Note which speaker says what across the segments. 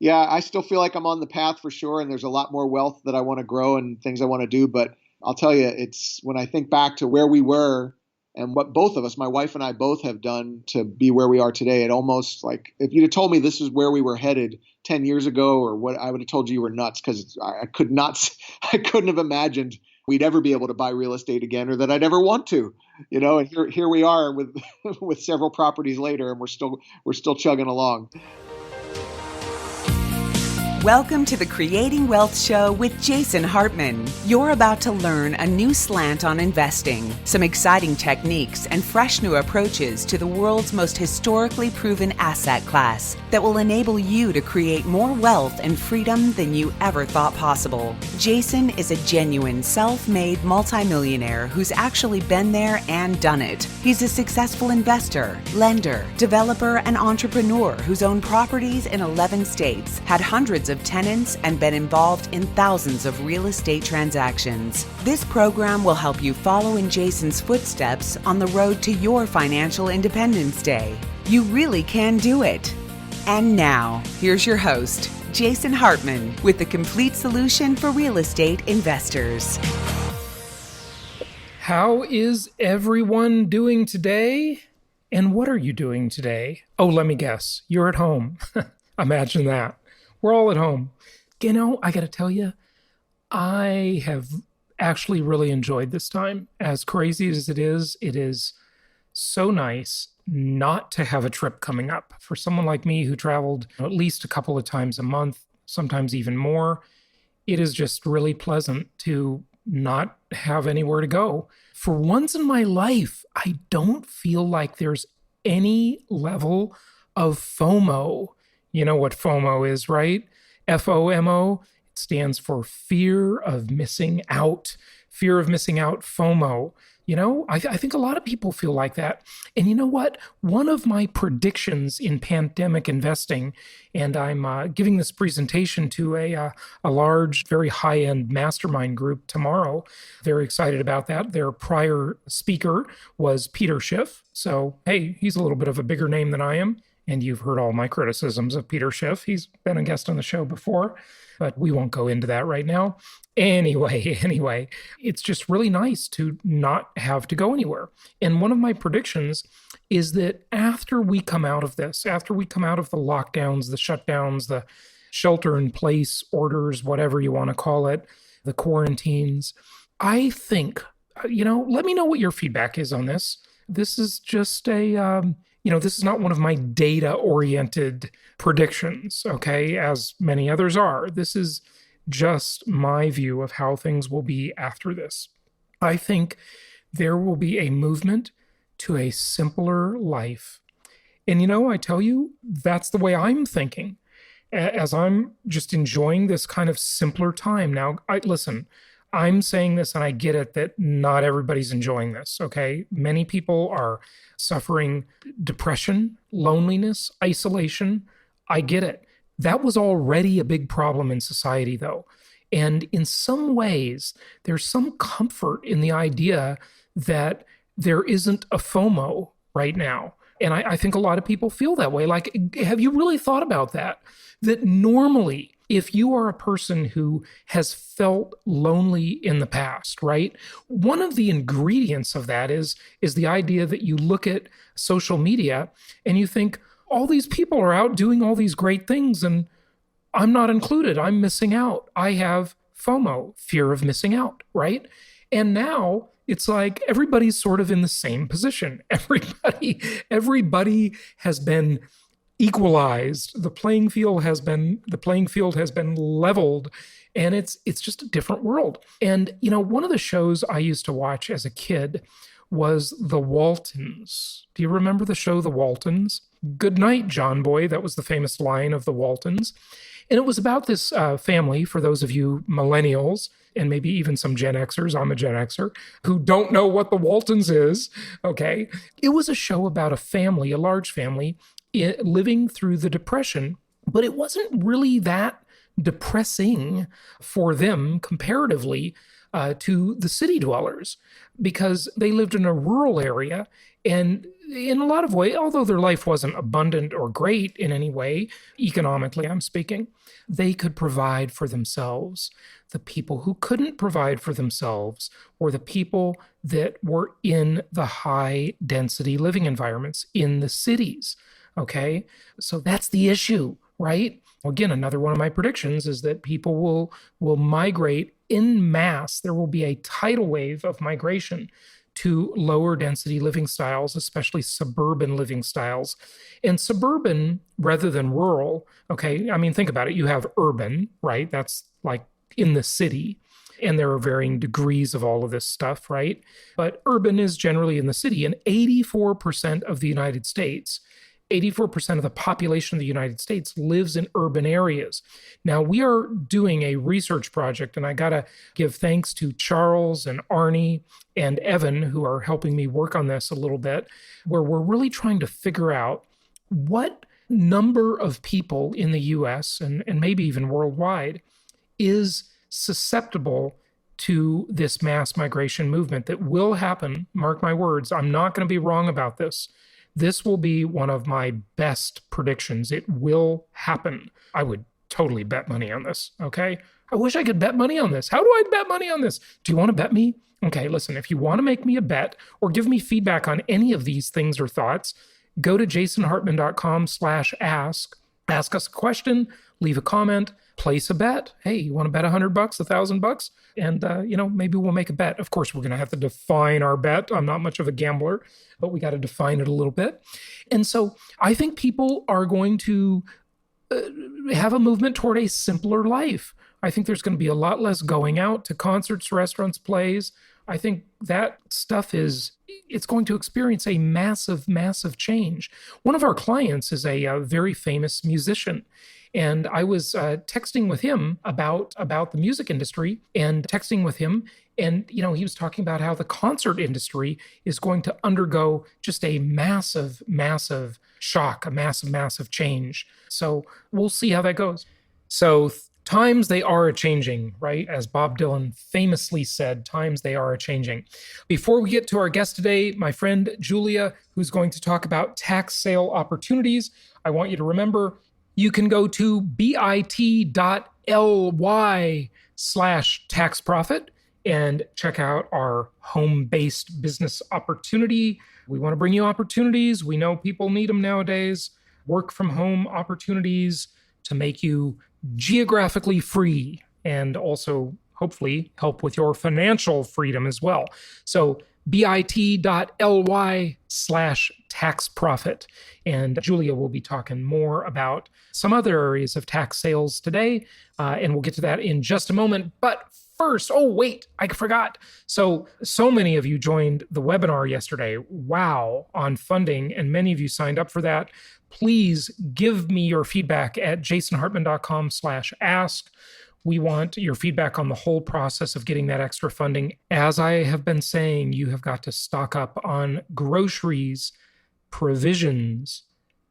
Speaker 1: Yeah, I still feel like I'm on the path for sure, and there's a lot more wealth that I want to grow and things I want to do. But I'll tell you, it's when I think back to where we were and what both of us, my wife and I both have done to be where we are today, it almost like if you'd have told me this is where we were headed 10 years ago or what, I would have told you were nuts because I could not, I couldn't have imagined we'd ever be able to buy real estate again or that I'd ever want to, and here we are with, with several properties later and we're still chugging along.
Speaker 2: Welcome to the Creating Wealth Show with Jason Hartman. You're about to learn a new slant on investing, some exciting techniques, and fresh new approaches to the world's most historically proven asset class that will enable you to create more wealth and freedom than you ever thought possible. Jason is a genuine self-made multimillionaire who's actually been there and done it. He's a successful investor, lender, developer, and entrepreneur who's owned properties in 11 states, had hundreds of tenants, and been involved in thousands of real estate transactions. This program will help you follow in Jason's footsteps on the road to your financial independence day. You really can do it. And now, here's your host, Jason Hartman, with the complete solution for real estate investors.
Speaker 3: How is everyone doing today? And what are you doing today? Oh, let me guess. You're at home. Imagine that. We're all at home. I got to tell you, I have actually really enjoyed this time. As crazy as it is so nice not to have a trip coming up. For someone like me who traveled at least a couple of times a month, sometimes even more, it is just really pleasant to not have anywhere to go. For once in my life, I don't feel like there's any level of FOMO. You know what FOMO is, right? FOMO. It stands for fear of missing out. Fear of missing out, FOMO. I think a lot of people feel like that. And you know what? One of my predictions in pandemic investing, and I'm giving this presentation to a large, very high-end mastermind group tomorrow. Very excited about that. Their prior speaker was Peter Schiff. So, hey, he's a little bit of a bigger name than I am. And you've heard all my criticisms of Peter Schiff. He's been a guest on the show before, but we won't go into that right now. Anyway, it's just really nice to not have to go anywhere. And one of my predictions is that after we come out of this, after we come out of the lockdowns, the shutdowns, the shelter-in-place orders, whatever you want to call it, the quarantines, I think, let me know what your feedback is on this. This is just this is not one of my data-oriented predictions, okay, as many others are. This is just my view of how things will be after this. I think there will be a movement to a simpler life. And I tell you, that's the way I'm thinking, as I'm just enjoying this kind of simpler time. Now, listen, I'm saying this and I get it that not everybody's enjoying this, okay? Many people are suffering depression, loneliness, isolation. I get it. That was already a big problem in society, though. And in some ways, there's some comfort in the idea that there isn't a FOMO right now. And I think a lot of people feel that way. Like, have you really thought about that? That normally, if you are a person who has felt lonely in the past, right? One of the ingredients of that is the idea that you look at social media and you think, all these people are out doing all these great things and I'm not included. I'm missing out. I have FOMO, fear of missing out, right? And now it's like everybody's sort of in the same position. Everybody has been equalized. The playing field has been leveled, and it's just a different world. And one of the shows I used to watch as a kid was The Waltons. Do you remember the show The Waltons? Good night, John Boy. That was the famous line of The Waltons. And it was about this family, for those of you millennials, and maybe even some Gen Xers, I'm a Gen Xer, who don't know what The Waltons is, okay? It was a show about a family, a large family, living through the Depression, but it wasn't really that depressing for them comparatively to the city dwellers, because they lived in a rural area and in a lot of ways, although their life wasn't abundant or great in any way, economically, I'm speaking, they could provide for themselves. The people who couldn't provide for themselves were the people that were in the high density living environments in the cities. Okay. So that's the issue, right? Again, another one of my predictions is that people will migrate en masse. There will be a tidal wave of migration to lower density living styles, especially suburban living styles. And suburban rather than rural, okay, I mean, think about it. You have urban, right? That's like in the city. And there are varying degrees of all of this stuff, right? But urban is generally in the city. And 84% of the United States, 84% of the population of the United States lives in urban areas. Now, we are doing a research project, and I got to give thanks to Charles and Arnie and Evan, who are helping me work on this a little bit, where we're really trying to figure out what number of people in the US and maybe even worldwide is susceptible to this mass migration movement that will happen. Mark my words, I'm not going to be wrong about this. This will be one of my best predictions. It will happen. I would totally bet money on this, okay? I wish I could bet money on this. How do I bet money on this? Do you want to bet me? Okay, listen, if you want to make me a bet or give me feedback on any of these things or thoughts, go to jasonhartman.com/ask. Ask us a question, leave a comment, place a bet. Hey, you want to bet $100, $1,000? And, maybe we'll make a bet. Of course, we're going to have to define our bet. I'm not much of a gambler, but we got to define it a little bit. And so I think people are going to have a movement toward a simpler life. I think there's going to be a lot less going out to concerts, restaurants, plays. I think that stuff it's going to experience a massive, massive change. One of our clients is a very famous musician. And I was texting with him about the music industry and he was talking about how the concert industry is going to undergo just a massive, massive shock, a massive, massive change. So we'll see how that goes. So times they are a-changing, right? As Bob Dylan famously said, times they are a-changing. Before we get to our guest today, my friend Julia, who's going to talk about tax sale opportunities, I want you to remember you can go to bit.ly/taxprofit and check out our home-based business opportunity. We want to bring you opportunities. We know people need them nowadays. Work from home opportunities to make you geographically free and also hopefully help with your financial freedom as well. So bit.ly/taxprofit. And Julia will be talking more about some other areas of tax sales today, and we'll get to that in just a moment. But first, I forgot. So many of you joined the webinar yesterday. Wow, on funding, and many of you signed up for that. Please give me your feedback at jasonhartman.com/ask. We want your feedback on the whole process of getting that extra funding. As I have been saying, you have got to stock up on groceries, provisions,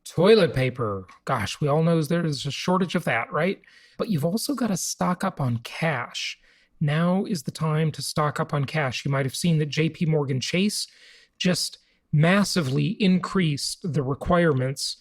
Speaker 3: toilet paper. Gosh, we all know there's a shortage of that, right? But you've also got to stock up on cash. Now is the time to stock up on cash. You might have seen that JPMorgan Chase just massively increased the requirements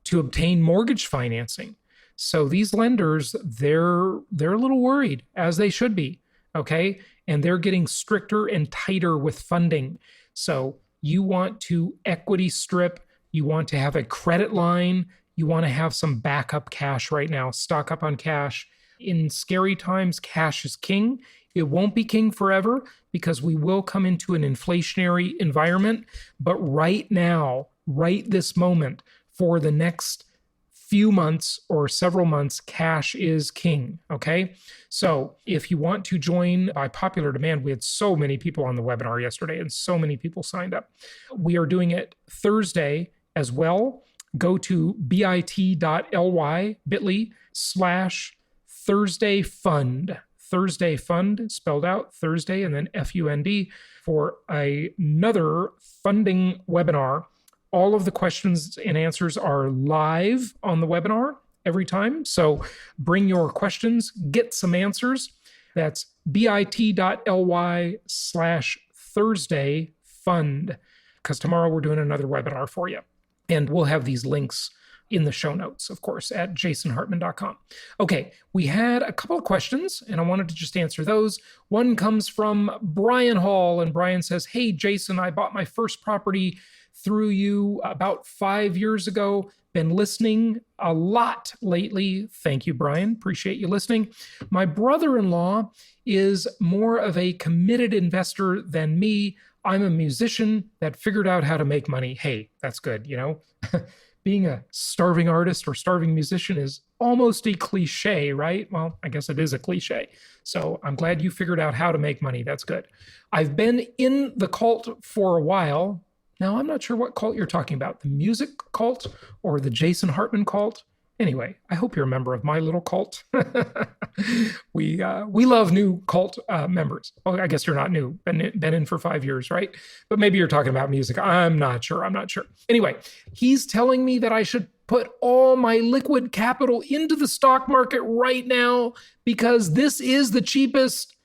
Speaker 3: to obtain mortgage financing. So these lenders, they're a little worried, as they should be, okay? And they're getting stricter and tighter with funding. So you want to equity strip, you want to have a credit line, you want to have some backup cash right now, stock up on cash. In scary times, cash is king. It won't be king forever because we will come into an inflationary environment. But right now, right this moment, for the next few months or several months, cash is king, okay? So if you want to join by popular demand, we had so many people on the webinar yesterday and so many people signed up. We are doing it Thursday as well. Go to bit.ly/Thursday Fund. Thursday Fund, spelled out Thursday and then FUND, for another funding webinar. All of the questions and answers are live on the webinar every time. So bring your questions, get some answers. That's bit.ly/Thursday Fund. because tomorrow we're doing another webinar for you. And we'll have these links in the show notes, of course, at jasonhartman.com. Okay, we had a couple of questions, and I wanted to just answer those. One comes from Brian Hall, and Brian says, hey, Jason, I bought my first property through you about 5 years ago. Been listening a lot lately. Thank you, Brian. Appreciate you listening. My brother-in-law is more of a committed investor than me. I'm a musician that figured out how to make money. Hey, that's good, you know? Being a starving artist or starving musician is almost a cliche, right? Well, I guess it is a cliche. So I'm glad you figured out how to make money. That's good. I've been in the cult for a while. Now, I'm not sure what cult you're talking about, the music cult or the Jason Hartman cult. Anyway, I hope you're a member of my little cult. We love new cult members. Well, I guess you're not new. Been in for 5 years, right? But maybe you're talking about music. I'm not sure. Anyway, he's telling me that I should put all my liquid capital into the stock market right now because this is the cheapest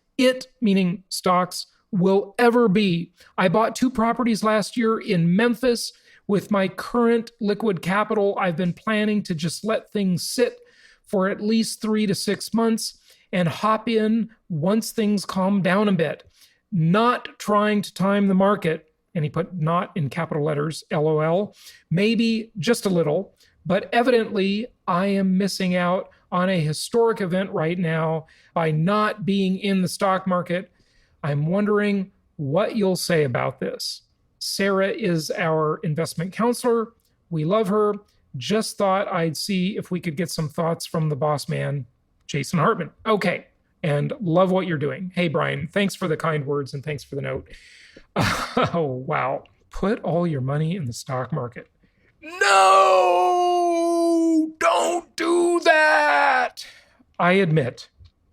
Speaker 3: meaning stocks, will ever be. I bought 2 properties last year in Memphis. With my current liquid capital, I've been planning to just let things sit for at least 3 to 6 months and hop in once things calm down a bit. Not trying to time the market, and he put not in capital letters, LOL, maybe just a little, but evidently I am missing out on a historic event right now by not being in the stock market. I'm wondering what you'll say about this. Sarah is our investment counselor. We love her. Just thought I'd see if we could get some thoughts from the boss man, Jason Hartman. Okay. And love what you're doing. Hey, Brian, thanks for the kind words and thanks for the note. Oh, wow. Put all your money in the stock market. No, don't do that. I admit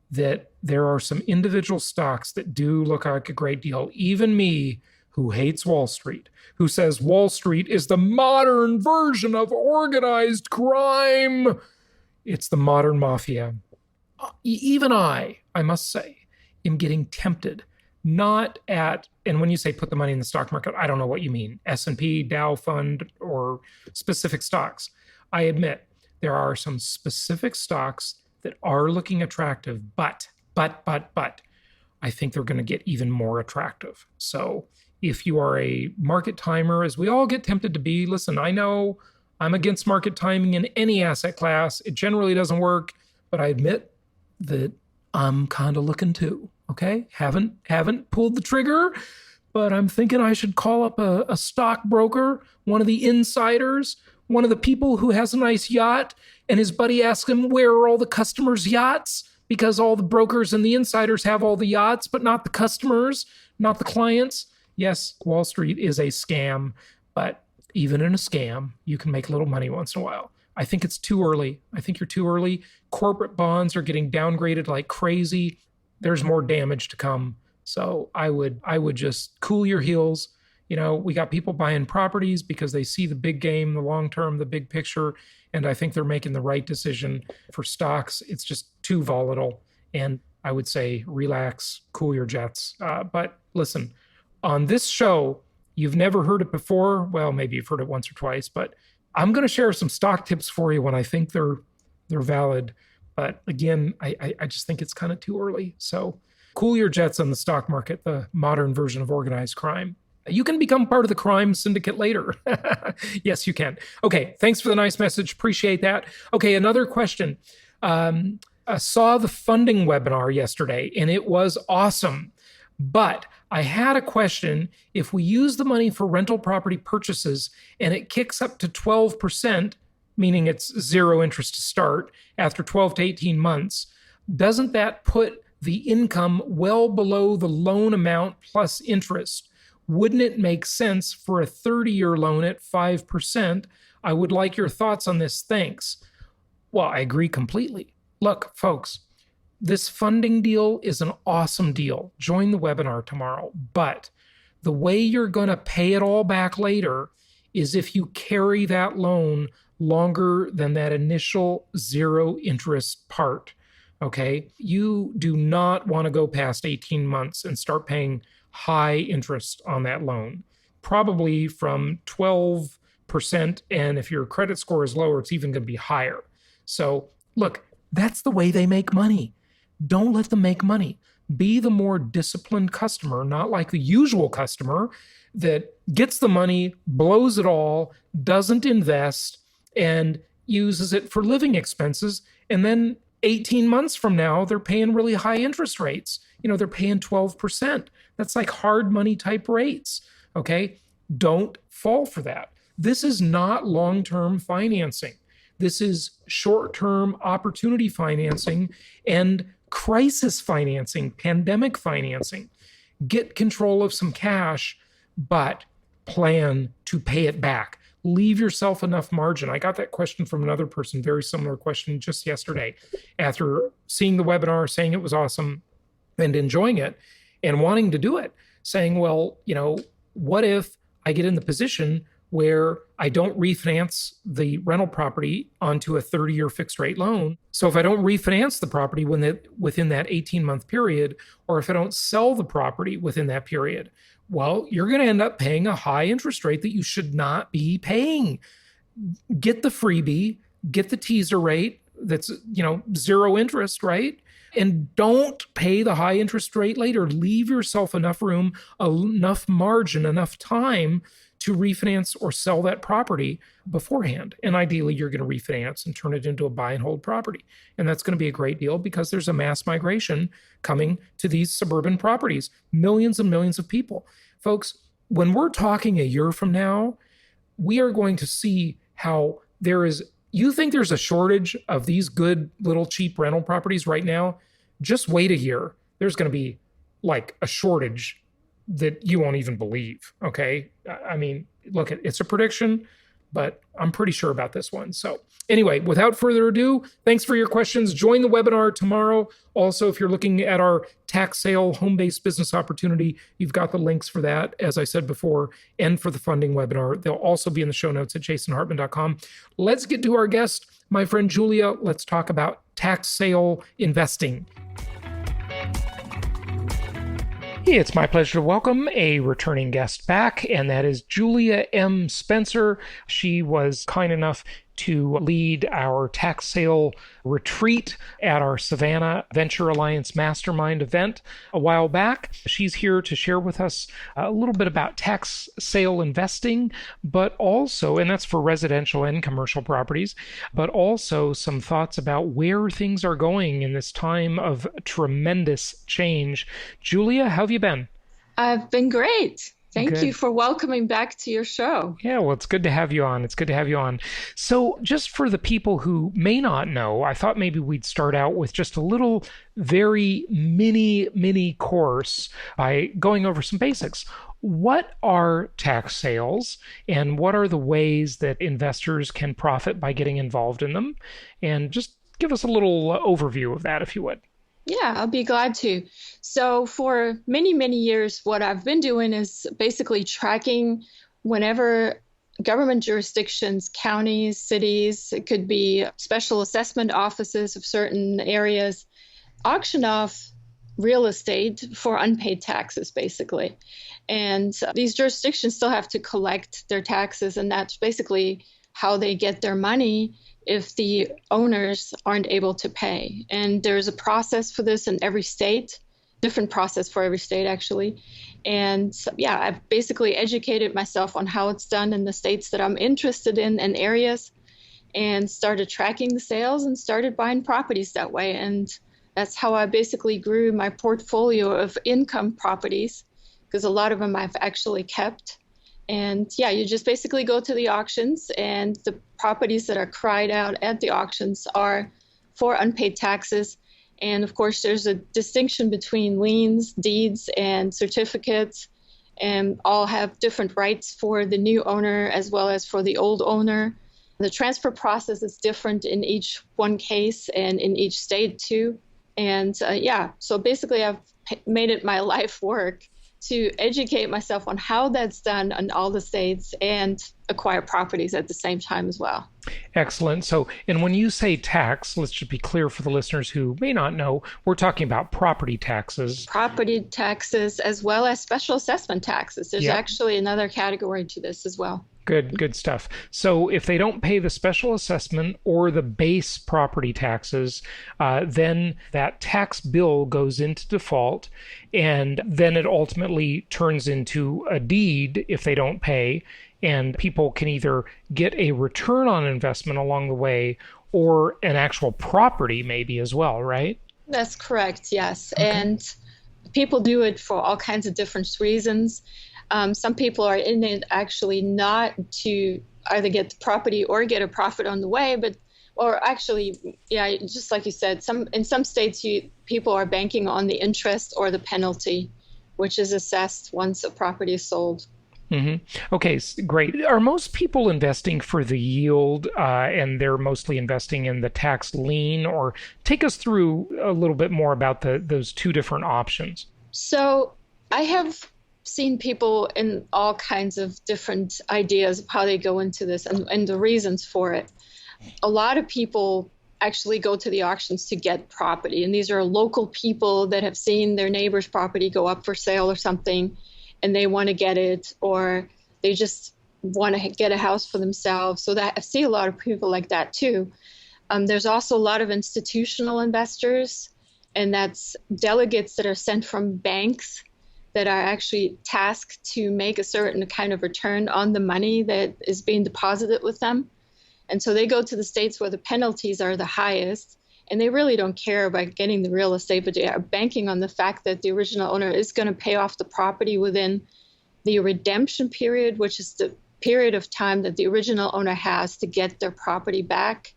Speaker 3: that there are some individual stocks that do look like a great deal. Even me, who hates Wall Street, who says Wall Street is the modern version of organized crime. It's the modern mafia. Even I must say, am getting tempted, not at, and when you say put the money in the stock market, I don't know what you mean, S&P, Dow fund, or specific stocks. I admit there are some specific stocks that are looking attractive, but I think they're going to get even more attractive. So if you are a market timer, as we all get tempted to be, listen, I know I'm against market timing in any asset class. It generally doesn't work, but I admit that I'm kind of looking too, okay? Haven't pulled the trigger, but I'm thinking I should call up a stockbroker, one of the insiders, one of the people who has a nice yacht, and his buddy asks him, where are all the customers' yachts? Because all the brokers and the insiders have all the yachts, but not the customers, not the clients. Yes, Wall Street is a scam, but even in a scam, you can make a little money once in a while. I think it's too early. I think you're too early. Corporate bonds are getting downgraded like crazy. There's more damage to come. So I would just cool your heels. You know, we got people buying properties because they see the big game, the long term, the big picture, and I think they're making the right decision. For stocks, it's just too volatile. And I would say relax, cool your jets. But listen, on this show, you've never heard it before. Well, maybe you've heard it once or twice, but I'm going to share some stock tips for you when I think they're valid. But again, I just think it's kind of too early. So cool your jets on the stock market, the modern version of organized crime. You can become part of the crime syndicate later. Yes, you can. Okay, thanks for the nice message. Appreciate that. Okay, another question. I saw the funding webinar yesterday, and it was awesome. But I had a question. If we use the money for rental property purchases and it kicks up to 12%, meaning it's zero interest to start after 12 to 18 months, doesn't that put the income well below the loan amount plus interest? Wouldn't it make sense for a 30-year loan at 5%? I would like your thoughts on this. Thanks. Well, I agree completely. Look, folks, this funding deal is an awesome deal. Join the webinar tomorrow. But the way you're going to pay it all back later is if you carry that loan longer than that initial zero interest part. Okay? You do not want to go past 18 months and start paying high interest on that loan. probably from 12%. And if your credit score is lower, it's even going to be higher. So look, that's the way they make money. Don't let them make money. Be the more disciplined customer, not like the usual customer that gets the money, blows it all, doesn't invest, and uses it for living expenses. And then 18 months from now, they're paying really high interest rates. They're paying 12%. That's like hard money type rates. Okay. Don't fall for that. This is not long-term financing. This is short-term opportunity financing and crisis financing, pandemic financing. Get control of some cash, but plan to pay it back. Leave yourself enough margin. I got that question from another person, very similar question just yesterday, after seeing the webinar, saying it was awesome and enjoying it and wanting to do it, saying, well, what if I get in the position where I don't refinance the rental property onto a 30-year fixed rate loan? So if I don't refinance the property within that 18-month period, or if I don't sell the property within that period, well, you're going to end up paying a high interest rate that you should not be paying. Get the freebie, get the teaser rate that's, zero interest, right? And don't pay the high interest rate later. Leave yourself enough room, enough margin, enough time to refinance or sell that property beforehand. And ideally, you're going to refinance and turn it into a buy and hold property. And that's going to be a great deal because there's a mass migration coming to these suburban properties, millions and millions of people. Folks, when we're talking a year from now, we are going to see how you think there's a shortage of these good little cheap rental properties right now? Just wait a year. There's going to be like a shortage that you won't even believe, okay? I mean, look, it's a prediction, but I'm pretty sure about this one. So anyway, without further ado, thanks for your questions. Join the webinar tomorrow. Also, if you're looking at our tax sale home-based business opportunity, you've got the links for that, as I said before, and for the funding webinar. They'll also be in the show notes at jasonhartman.com. Let's get to our guest, my friend Julia. Let's talk about tax sale investing. It's my pleasure to welcome a returning guest back, and that is Julia M. Spencer. She was kind enough to lead our tax sale retreat at our Savannah Venture Alliance Mastermind event a while back. She's here to share with us a little bit about tax sale investing, but also, and that's for residential and commercial properties, but also some thoughts about where things are going in this time of tremendous change. Julia, how have you been?
Speaker 4: I've been great. Thank
Speaker 3: Good.
Speaker 4: you for welcoming back to your show.
Speaker 3: Yeah, well, it's good to have you on. So just for the people who may not know, I thought maybe we'd start out with just a little very mini course by going over some basics. What are tax sales, and what are the ways that investors can profit by getting involved in them? And just give us a little overview of that, if you would.
Speaker 4: Yeah, I'll be glad to. So for many years, what I've been doing is basically tracking whenever government jurisdictions, counties, cities, it could be special assessment offices of certain areas, auction off real estate for unpaid taxes, basically. And these jurisdictions still have to collect their taxes, and that's basically how they get their money if the owners aren't able to pay. And there's a process for this in every state, different process for every state, actually. And yeah, I've basically educated myself on how it's done in the states that I'm interested in and areas, and started tracking the sales and started buying properties that way. And that's how I basically grew my portfolio of income properties, because a lot of them I've actually kept. And yeah, you just basically go to the auctions, and the properties that are cried out at the auctions are for unpaid taxes. And of course, there's a distinction between liens, deeds, and certificates, and all have different rights for the new owner as well as for the old owner. The transfer process is different in each one case and in each state too. And yeah, so basically I've made it my life work to educate myself on how that's done in all the states and acquire properties at the same time as well.
Speaker 3: Excellent. So, and when you say tax, let's just be clear for the listeners who may not know, we're talking about property taxes.
Speaker 4: Property taxes as well as special assessment taxes. There's actually another category to this as well.
Speaker 3: Good stuff. So if they don't pay the special assessment or the base property taxes, then that tax bill goes into default, and then it ultimately turns into a deed if they don't pay, and people can either get a return on investment along the way or an actual property maybe as well, right?
Speaker 4: That's correct, yes. Okay. And people do it for all kinds of different reasons. Some people are in it actually not to either get the property or get a profit on the way, or actually, just like you said, in some states, people are banking on the interest or the penalty, which is assessed once a property is sold.
Speaker 3: Mm-hmm. Okay, great. Are most people investing for the yield, and they're mostly investing in the tax lien? Or take us through a little bit more about those two different options.
Speaker 4: So I have seen people in all kinds of different ideas of how they go into this and the reasons for it. A lot of people actually go to the auctions to get property, and these are local people that have seen their neighbor's property go up for sale or something, and they want to get it, or they just want to get a house for themselves. So that I see a lot of people like that too. There's also a lot of institutional investors, and that's delegates that are sent from banks that are actually tasked to make a certain kind of return on the money that is being deposited with them. And so they go to the states where the penalties are the highest, and they really don't care about getting the real estate, but they are banking on the fact that the original owner is going to pay off the property within the redemption period, which is the period of time that the original owner has to get their property back.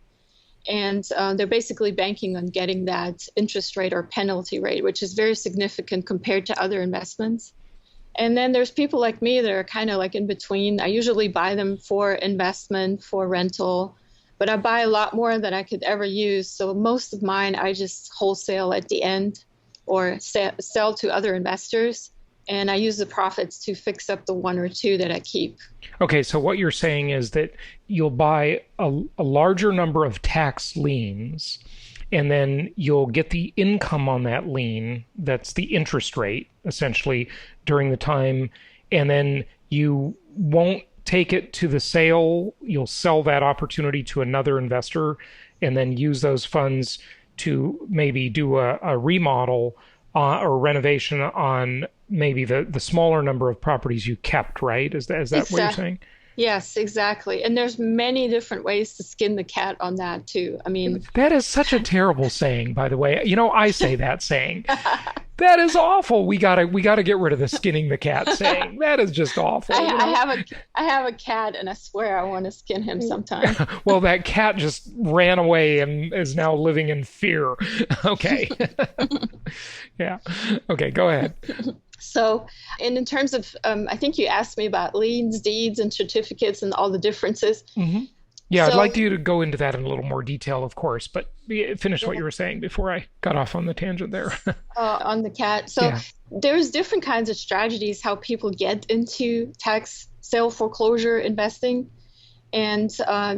Speaker 4: And they're basically banking on getting that interest rate or penalty rate, which is very significant compared to other investments. And then there's people like me that are kind of like in between. I usually buy them for investment, for rental, but I buy a lot more than I could ever use. So most of mine, I just wholesale at the end or sell to other investors. And I use the profits to fix up the one or two that I keep.
Speaker 3: Okay, so what you're saying is that you'll buy a larger number of tax liens, and then you'll get the income on that lien, that's the interest rate, essentially, during the time, and then you won't take it to the sale. You'll sell that opportunity to another investor, and then use those funds to maybe do a remodel or renovation on maybe the smaller number of properties you kept, right? Is that what you're saying?
Speaker 4: Yes, exactly. And there's many different ways to skin the cat on that too. I mean,
Speaker 3: that is such a terrible saying, by the way. You know, I say that saying. That is awful. We gotta get rid of the skinning the cat saying. That is just awful.
Speaker 4: I have a cat, and I swear I want to skin him sometime.
Speaker 3: Well, that cat just ran away and is now living in fear. Okay. Yeah. Okay, go ahead.
Speaker 4: So, and in terms of, I think you asked me about liens, deeds, and certificates and all the differences.
Speaker 3: Mm-hmm. Yeah, I'd like you to go into that in a little more detail, of course, but finish what you were saying before I got off on the tangent there.
Speaker 4: On the cat. So there's different kinds of strategies how people get into tax sale foreclosure investing. And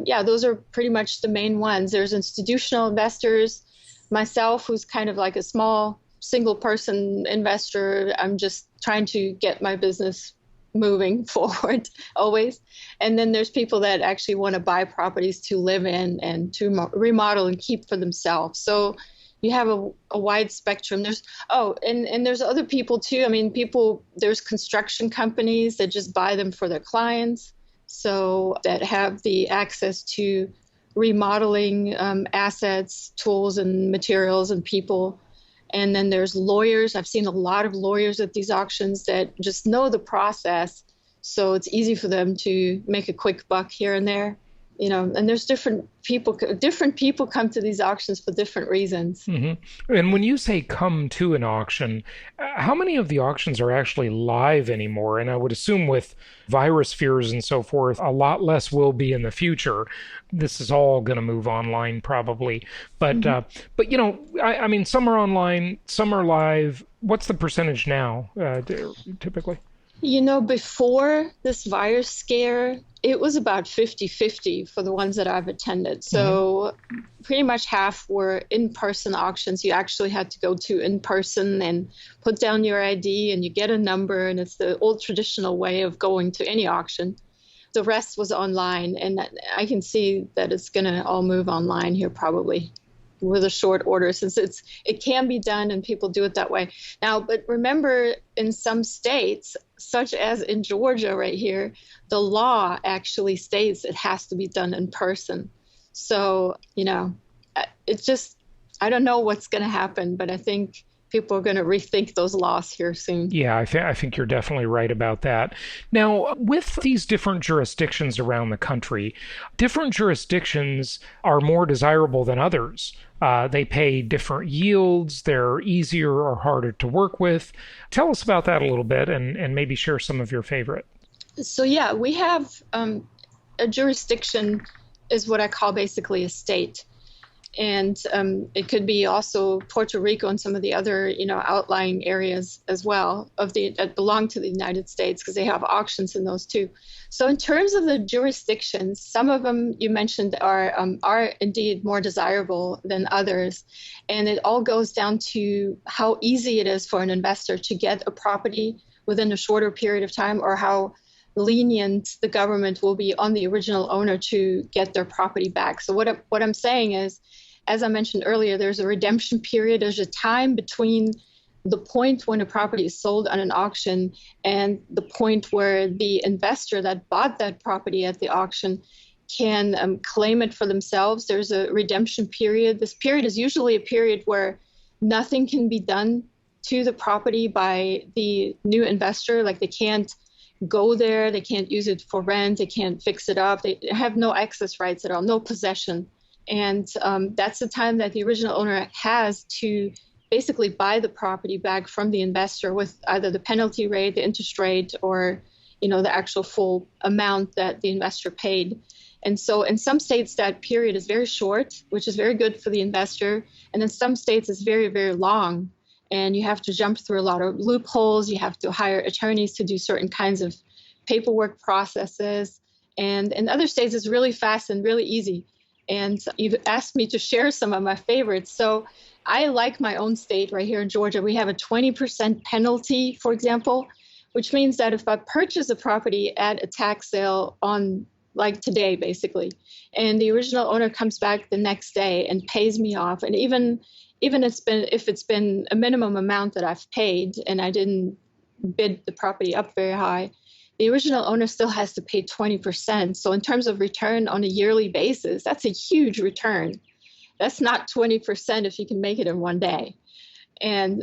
Speaker 4: those are pretty much the main ones. There's institutional investors, myself, who's kind of like a small single person investor. I'm just trying to get my business moving forward always. And then there's people that actually want to buy properties to live in and to remodel and keep for themselves. So you have a wide spectrum. There's there's other people too. I mean, there's construction companies that just buy them for their clients, so that have the access to remodeling assets, tools and materials and people. And then there's lawyers. I've seen a lot of lawyers at these auctions that just know the process, so it's easy for them to make a quick buck here and there. You know, and there's different people come to these auctions for different reasons.
Speaker 3: Mm-hmm. And when you say come to an auction, how many of the auctions are actually live anymore? And I would assume with virus fears and so forth, a lot less will be in the future. This is all going to move online probably. But, but you know, I mean, some are online, some are live. What's the percentage now, typically?
Speaker 4: Before this virus scare, it was about 50-50 for the ones that I've attended. So pretty much half were in-person auctions. You actually had to go to in-person and put down your ID and you get a number, and it's the old traditional way of going to any auction. The rest was online, and I can see that it's going to all move online here probably with a short order, since it can be done and people do it that way. Now, but remember, in some states, such as in Georgia right here, the law actually states it has to be done in person. So, it's just, I don't know what's going to happen, but I think people are going to rethink those laws here soon.
Speaker 3: Yeah, I think you're definitely right about that. Now, with these different jurisdictions around the country, different jurisdictions are more desirable than others. They pay different yields. They're easier or harder to work with. Tell us about that a little bit, and maybe share some of your favorite.
Speaker 4: So yeah, we have a jurisdiction is what I call basically a state. And it could be also Puerto Rico and some of the other, outlying areas as well that belong to the United States, because they have auctions in those too. So in terms of the jurisdictions, some of them you mentioned are indeed more desirable than others. And it all goes down to how easy it is for an investor to get a property within a shorter period of time, or how lenient the government will be on the original owner to get their property back. So what I'm saying is, as I mentioned earlier, there's a redemption period. There's a time between the point when a property is sold on an auction and the point where the investor that bought that property at the auction can claim it for themselves. There's a redemption period. This period is usually a period where nothing can be done to the property by the new investor. Like, they can't go there, they can't use it for rent, they can't fix it up, they have no access rights at all, no possession. And that's the time that the original owner has to basically buy the property back from the investor with either the penalty rate, the interest rate, or the actual full amount that the investor paid. And so in some states that period is very short, which is very good for the investor, and in some states it's very, very long, and you have to jump through a lot of loopholes. You have to hire attorneys to do certain kinds of paperwork processes, and in other states it's really fast and really easy. And you've asked me to share some of my favorites. So I like my own state right here in Georgia. We have a 20% penalty, for example, which means that if I purchase a property at a tax sale on, like today, basically, and the original owner comes back the next day and pays me off, and even if it's been a minimum amount that I've paid and I didn't bid the property up very high, the original owner still has to pay 20%. So in terms of return on a yearly basis, that's a huge return. That's not 20% if you can make it in one day. And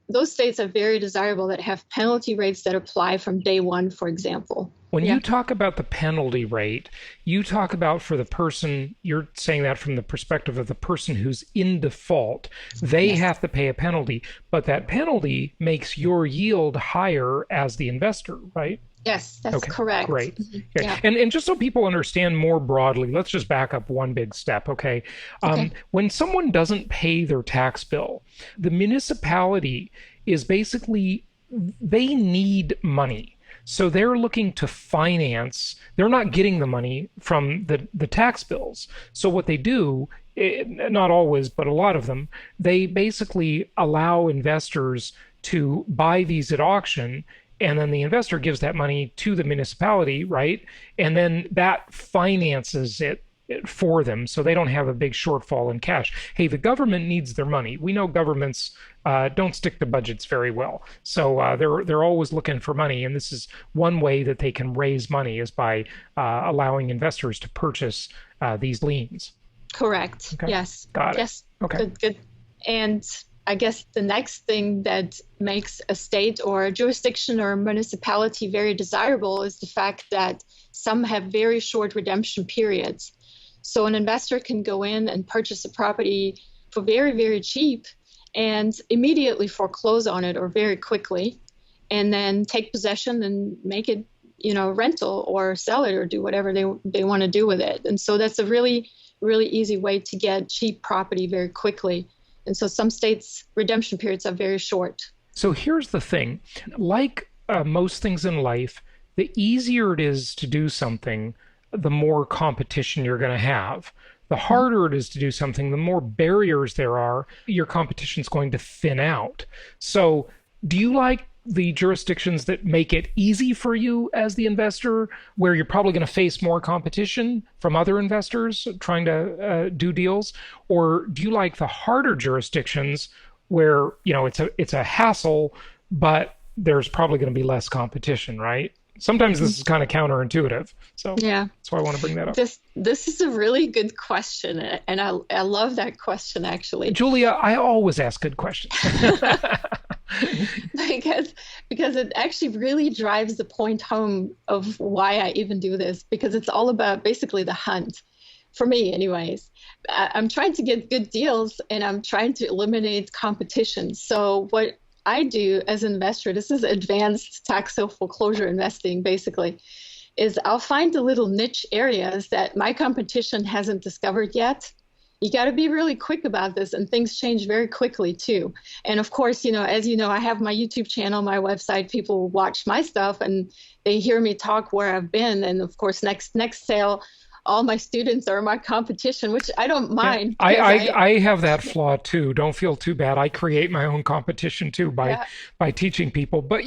Speaker 4: those states are very desirable that have penalty rates that apply from day one, for example.
Speaker 3: When you talk about the penalty rate, you talk about for the person, you're saying that from the perspective of the person who's in default. They have to pay a penalty, but that penalty makes your yield higher as the investor, right?
Speaker 4: Yes, that's correct.
Speaker 3: Great. Yeah. And just so people understand more broadly, let's just back up one big step, okay? When someone doesn't pay their tax bill, the municipality is basically, they need money. So they're looking to finance, they're not getting the money from the tax bills. So what they do, not always, but a lot of them, they basically allow investors to buy these at auction, and then the investor gives that money to the municipality, right? And then that finances it for them, so they don't have a big shortfall in cash. Hey, the government needs their money. We know governments don't stick to budgets very well, so they're always looking for money, and this is one way that they can raise money is by allowing investors to purchase these liens.
Speaker 4: Correct. Okay. Yes.
Speaker 3: Got it.
Speaker 4: Yes.
Speaker 3: Okay.
Speaker 4: Good. And I guess the next thing that makes a state or a jurisdiction or a municipality very desirable is the fact that some have very short redemption periods. So an investor can go in and purchase a property for very, very cheap and immediately foreclose on it, or very quickly, and then take possession and make it, rental, or sell it, or do whatever they want to do with it. And so that's a really, really easy way to get cheap property very quickly. And so some states' redemption periods are very short.
Speaker 3: So here's the thing. Like most things in life, the easier it is to do something, the more competition you're going to have. The harder it is to do something, the more barriers there are, your competition's going to thin out. So do you like the jurisdictions that make it easy for you as the investor, where you're probably going to face more competition from other investors trying to do deals? Or do you like the harder jurisdictions where, it's a hassle, but there's probably going to be less competition, right? Sometimes this is kind of counterintuitive. So
Speaker 4: yeah,
Speaker 3: that's why I want to bring that up.
Speaker 4: This is a really good question. And I love that question, actually.
Speaker 3: Julia, I always ask good questions.
Speaker 4: because it actually really drives the point home of why I even do this, because it's all about basically the hunt. For me, anyways. I'm trying to get good deals and I'm trying to eliminate competition. So what I do as an investor, this is advanced tax sale foreclosure investing, basically, is I'll find the little niche areas that my competition hasn't discovered yet. You got to be really quick about this, and things change very quickly too. And of course, as you know, I have my YouTube channel, my website. People watch my stuff and they hear me talk where I've been. And of course, next sale, all my students are my competition, which I don't mind.
Speaker 3: Yeah, I have that flaw too. Don't feel too bad. I create my own competition too by teaching people. But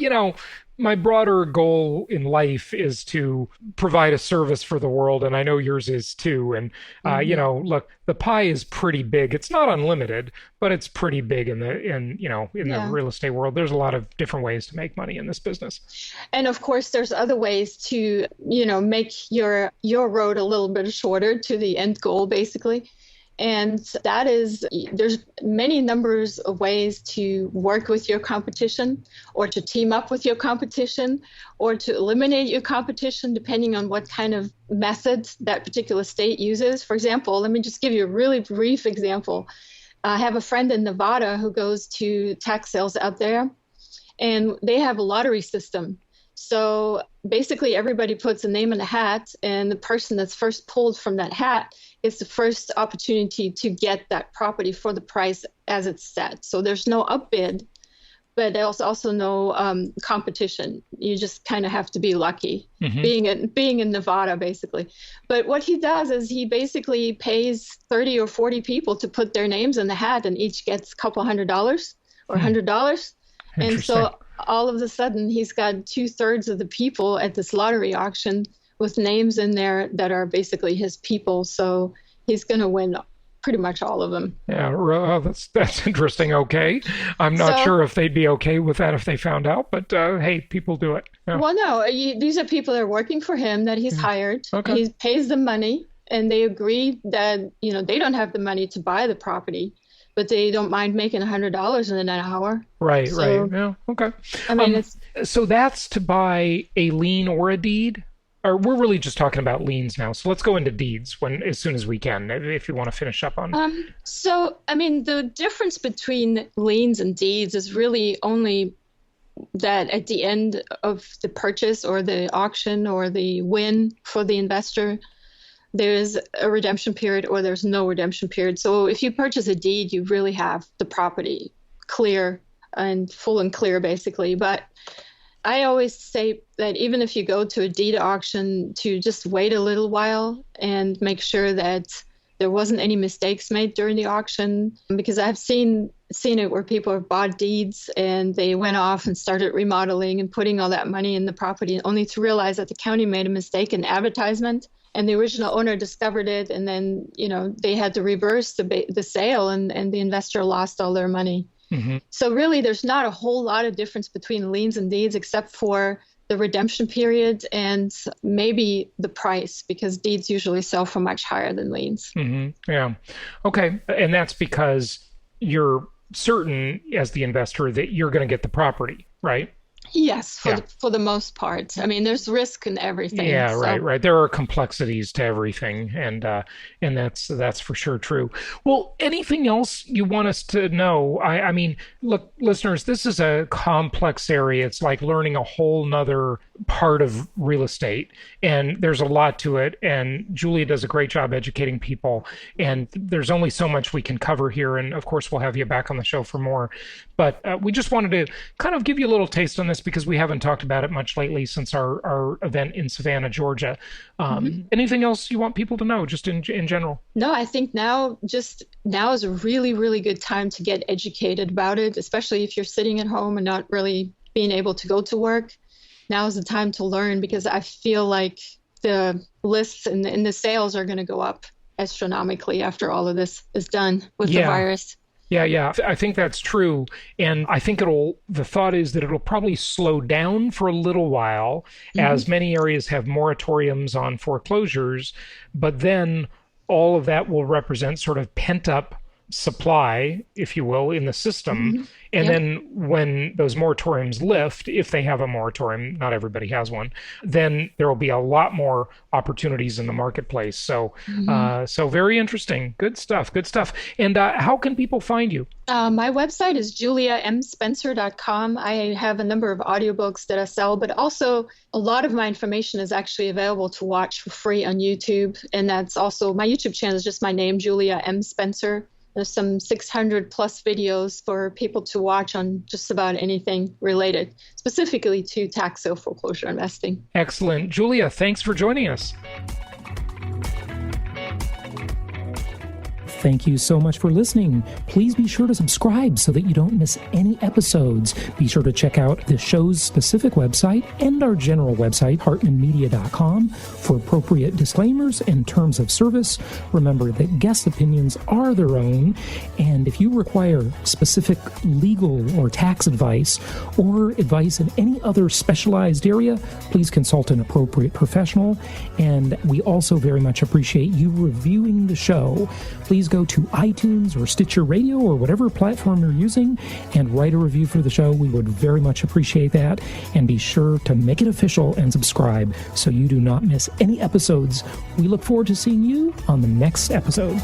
Speaker 3: my broader goal in life is to provide a service for the world, and I know yours is too. And look, the pie is pretty big. It's not unlimited, but it's pretty big in the real estate world. There's a lot of different ways to make money in this business.
Speaker 4: And of course, there's other ways to make your road a little bit shorter to the end goal, basically. And that is, there's many numbers of ways to work with your competition, or to team up with your competition, or to eliminate your competition, depending on what kind of method that particular state uses. For example, let me just give you a really brief example. I have a friend in Nevada who goes to tax sales out there, and they have a lottery system. So basically everybody puts a name in a hat, and the person that's first pulled from that hat is the first opportunity to get that property for the price as it's set. So there's no upbid, but there's also no competition. You just kind of have to be lucky, being in Nevada, basically. But what he does is he basically pays 30 or 40 people to put their names in the hat, and each gets a couple $100 or $100. And so all of a sudden, he's got 2/3 of the people at this lottery auction with names in there that are basically his people. So he's going to win pretty much all of them.
Speaker 3: Yeah, that's interesting. Okay. I'm not sure if they'd be okay with that if they found out, but hey, people do it. Yeah.
Speaker 4: Well, no, these are people that are working for him that he's hired. Okay. He pays them money, and they agree that, they don't have the money to buy the property, but they don't mind making $100 in an hour.
Speaker 3: Right. Yeah. Okay.
Speaker 4: I mean,
Speaker 3: so that's to buy a lien or a deed? Or we're really just talking about liens now. So let's go into deeds as soon as we can, if you want to finish up on.
Speaker 4: The difference between liens and deeds is really only that at the end of the purchase or the auction or the win for the investor, there's a redemption period or there's no redemption period. So if you purchase a deed, you really have the property clear and full and clear, basically. But I always say that even if you go to a deed auction, to just wait a little while and make sure that there wasn't any mistakes made during the auction, because I've seen it where people have bought deeds and they went off and started remodeling and putting all that money in the property, only to realize that the county made a mistake in advertisement, and the original owner discovered it, and then they had to reverse the sale, and the investor lost all their money. So really, there's not a whole lot of difference between liens and deeds, except for the redemption period and maybe the price, because deeds usually sell for much higher than liens.
Speaker 3: Yeah. Okay. And that's because you're certain as the investor that you're going to get the property, right?
Speaker 4: Yes, for the most part. I mean, there's risk in everything.
Speaker 3: Yeah, so. Right. There are complexities to everything, and that's for sure true. Well, anything else you want us to know? I mean, look, listeners, this is a complex area. It's like learning a whole nother part of real estate, and there's a lot to it, and Julia does a great job educating people, and there's only so much we can cover here, and of course we'll have you back on the show for more, but we just wanted to kind of give you a little taste on this because we haven't talked about it much lately since our event in Savannah, Georgia. Anything else you want people to know just in general?
Speaker 4: No, I think now is a really, really good time to get educated about it, especially if you're sitting at home and not really being able to go to work. Now is the time to learn, because I feel like the lists and the sales are going to go up astronomically after all of this is done with the virus.
Speaker 3: Yeah. I think that's true. And I think the thought is that it'll probably slow down for a little while as many areas have moratoriums on foreclosures, but then all of that will represent sort of pent up supply, if you will, in the system. And then when those moratoriums lift, if they have a moratorium, not everybody has one, then there will be a lot more opportunities in the marketplace. So, so very interesting. Good stuff. And how can people find you?
Speaker 4: My website is juliamspencer.com. I have a number of audiobooks that I sell, but also a lot of my information is actually available to watch for free on YouTube. And that's also, my YouTube channel is just my name, Julia M. Spencer. There's some 600 plus videos for people to watch on just about anything related, specifically to tax sale foreclosure investing.
Speaker 3: Excellent. Julia, thanks for joining us.
Speaker 5: Thank you so much for listening. Please be sure to subscribe so that you don't miss any episodes. Be sure to check out the show's specific website and our general website, hartmanmedia.com, for appropriate disclaimers and terms of service. Remember that guest opinions are their own, and if you require specific legal or tax advice or advice in any other specialized area, please consult an appropriate professional. And we also very much appreciate you reviewing the show. Please go to iTunes or Stitcher Radio or whatever platform you're using and write a review for the show. We would very much appreciate that. And be sure to make it official and subscribe so you do not miss any episodes. We look forward to seeing you on the next episode.